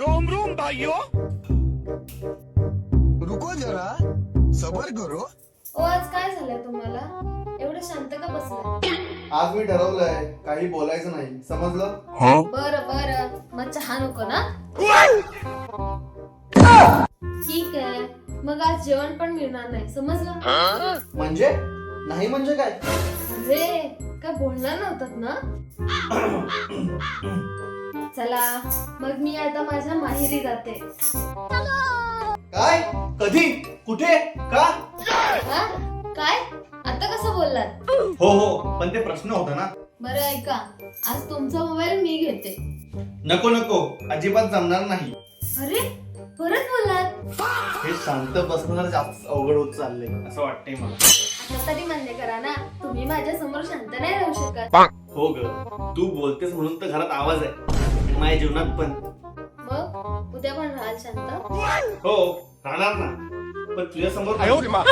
Rome Rome भाइयों, रुको जरा सबर करो. ओ आज काय झालंय तुम्हाला एवढं शांत का बसलाय? आज मी ठरवलंय काही बोलायचं नाही, समजलं? बरं बरं मग चहा नको ना? ठीक आहे मग आज जेवण पण मिळणार नाही, समजलं? म्हणजे नाही म्हणजे काय? अरे काय बोलणार नव्हतात ना? चला मग मी आता माझ्या माहेरी जाते. काय? कधी? कुठे? का? हा? काय आता कसं बोललात? हो हो, पण ते प्रश्न होता ना. बरं ऐका, आज तुमचा मोबाईल मी घेते. नको नको, अजिबात जमणार नाही. अरे परत बोललात? हे शांत बसणं जास्त अवघड होत चाललंय असं वाटतंय मला. आता तरी मान्य करा ना, तुम्ही माझ्या समोर शांत नाही राहू शकत. हो ग, तू बोलतेस म्हणून तर घरात आवाज आहे, माझ्या जीवनात पण. मग उद्या पण राहाल शांत? हो राहणार ना, पण तुझ्या समोर आयो रे मा.